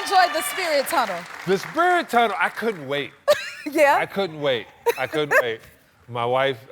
enjoyed the spirit tunnel? The spirit tunnel, I couldn't wait. Yeah? I couldn't wait. My wife,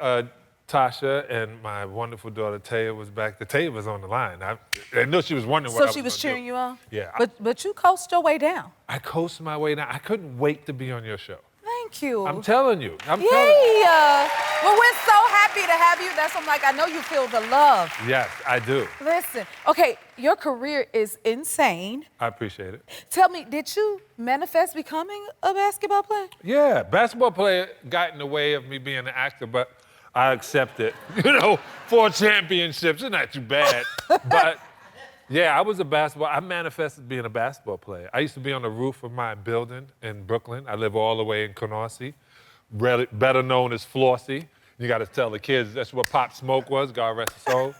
Tasha, and my wonderful daughter, Taya, was back. The Taya was on the line. I knew she was wondering what I was So she was cheering you on? Yeah. But you coasted your way down. I coasted my way down. I couldn't wait to be on your show. Thank you. I'm telling you. Well, we're so happy to have you. That's why I'm like, I know you feel the love. Yes, I do. Listen, okay, your career is insane. I appreciate it. Tell me, did you manifest becoming a basketball player? Yeah, basketball player got in the way of me being an actor, but I accept it. 4 championships, it's not too bad. But yeah, I manifested being a basketball player. I used to be on the roof of my building in Brooklyn. I live all the way in Canarsie, better known as Flossie. You got to tell the kids that's what Pop Smoke was, God rest his soul.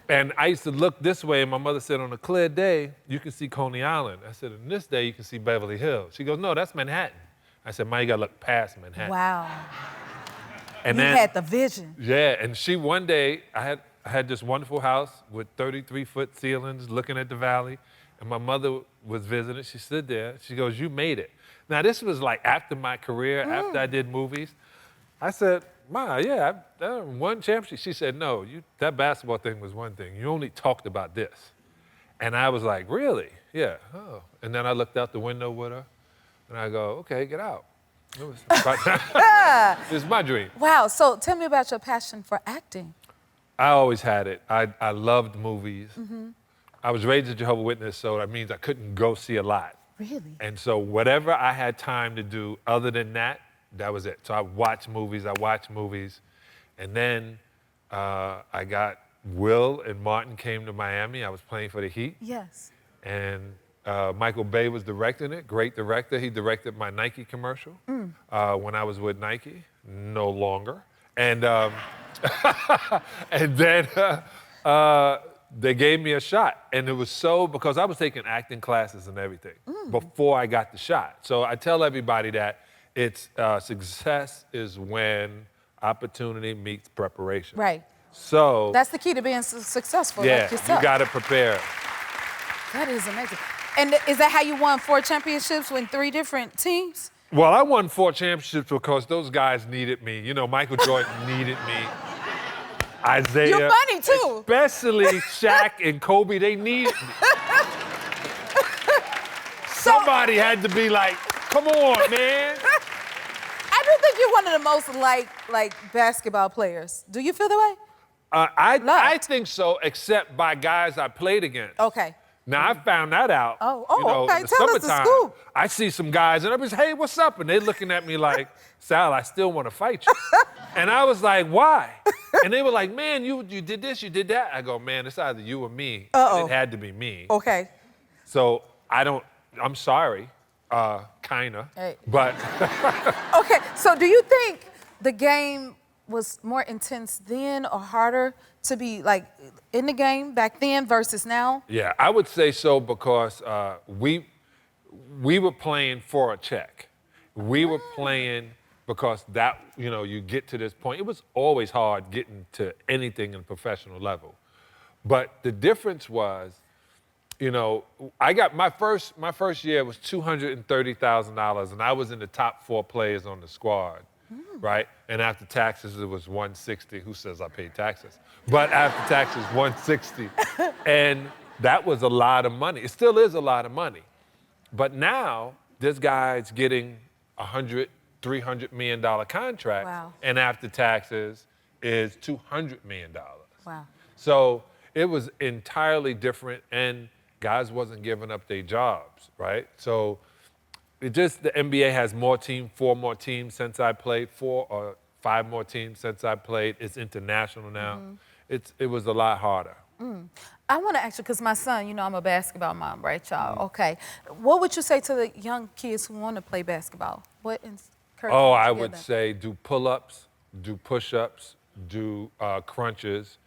And I used to look this way, and my mother said, on a clear day, you can see Coney Island. I said, on this day, you can see Beverly Hills. She goes, no, that's Manhattan. I said, Ma, you got to look past Manhattan. Wow. And you then, had the vision. Yeah, and one day, I had this wonderful house with 33-foot ceilings looking at the valley, and my mother was visiting. She stood there. She goes, you made it. Now, this was like after my career, after I did movies. I said, Ma, yeah, I won championship. She said, no, that basketball thing was one thing. You only talked about this. And I was like, really? Yeah, oh. And then I looked out the window with her, and I go, okay, get out. It was my dream. Wow, so tell me about your passion for acting. I always had it. I loved movies. I was raised a Jehovah's Witness, so that means I couldn't go see a lot. Really? And so whatever I had time to do other than that, that was it. So I watched movies. And then I got Will and Martin came to Miami. I was playing for the Heat. Yes. And Michael Bay was directing it, great director. He directed my Nike commercial when I was with Nike, no longer. And, and then they gave me a shot. And it was because I was taking acting classes and everything before I got the shot. So I tell everybody that success is when opportunity meets preparation. Right. So that's the key to being successful. Yeah, like yourself. You got to prepare. That is amazing. And is that how you won 4 championships with 3 different teams? Well, I won 4 championships because those guys needed me. Michael Jordan needed me. Isaiah. You're funny, too. Especially Shaq and Kobe, they needed me. Somebody had to be like, come on, man. I do think you're one of the most like basketball players. Do you feel that way? I think so, except by guys I played against. Okay. Now, I found that out. Okay. In the Tell us the scoop. I see some guys, and I was, hey, what's up? And they're looking at me like, Sal, I still want to fight you. And I was like, why? And they were like, man, you did this, you did that. I go, man, it's either you or me. And it had to be me. Okay. So I'm sorry, kinda, Hey. but. Okay, so do you think the game was more intense then or harder to be like in the game back then versus now? Yeah, I would say so because we were playing for a check. We were playing because that, you get to this point. It was always hard getting to anything in professional level. But the difference was, I got my first year was $230,000, and I was in the top 4 players on the squad, right? And after taxes, it was $160. Who says I paid taxes? But after taxes, $160, and that was a lot of money. It still is a lot of money, but now this guy's getting $100, $300 million contract, wow. And after taxes is $200 million. Wow. So it was entirely different, and guys wasn't giving up their jobs, right? So the NBA has 4 more teams since I played, 4 or 5 more teams since I played. It's international now. It was a lot harder. I want to ask you, because my son, I'm a basketball mom, right, y'all? Okay. What would you say to the young kids who want to play basketball? What encouragement I would say do pull-ups, do push-ups, do crunches,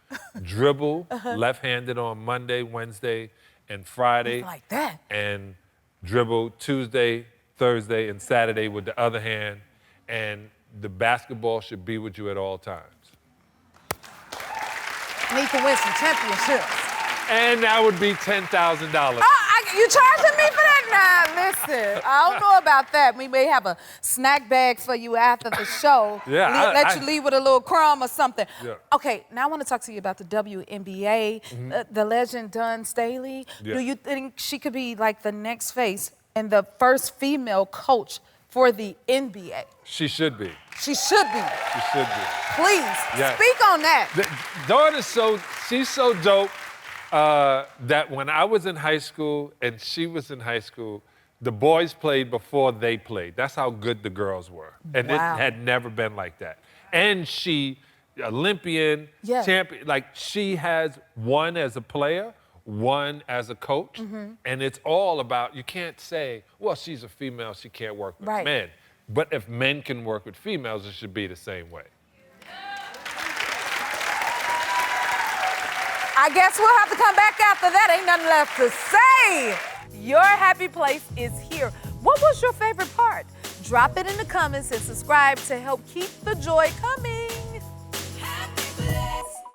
dribble left-handed on Monday, Wednesday, and Friday. Like that. And dribble Tuesday, Thursday, and Saturday with the other hand. And the basketball should be with you at all times. Need to win some championships. And that would be $10,000. You charging me for that? listen, I don't know about that. We may have a snack bag for you after the show. Yeah, Let you leave with a little crumb or something. Yeah. Okay, now I want to talk to you about the WNBA, the legend John Salley. Yeah. Do you think she could be like the next face and the first female coach for the NBA? She should be. She should be. She should be. Please, Yes. speak on that. Dawn is she's so dope that when I was in high school and she was in high school, the boys played before they played. That's how good the girls were. And Wow. it had never been like that. And she, Olympian, Yeah. champion, like she has one as a player, one as a coach, and it's all about, you can't say, well, she's a female, she can't work with Right. men. But if men can work with females, it should be the same way. I guess we'll have to come back after that. Ain't nothing left to say. Your happy place is here. What was your favorite part? Drop it in the comments and subscribe to help keep the joy coming.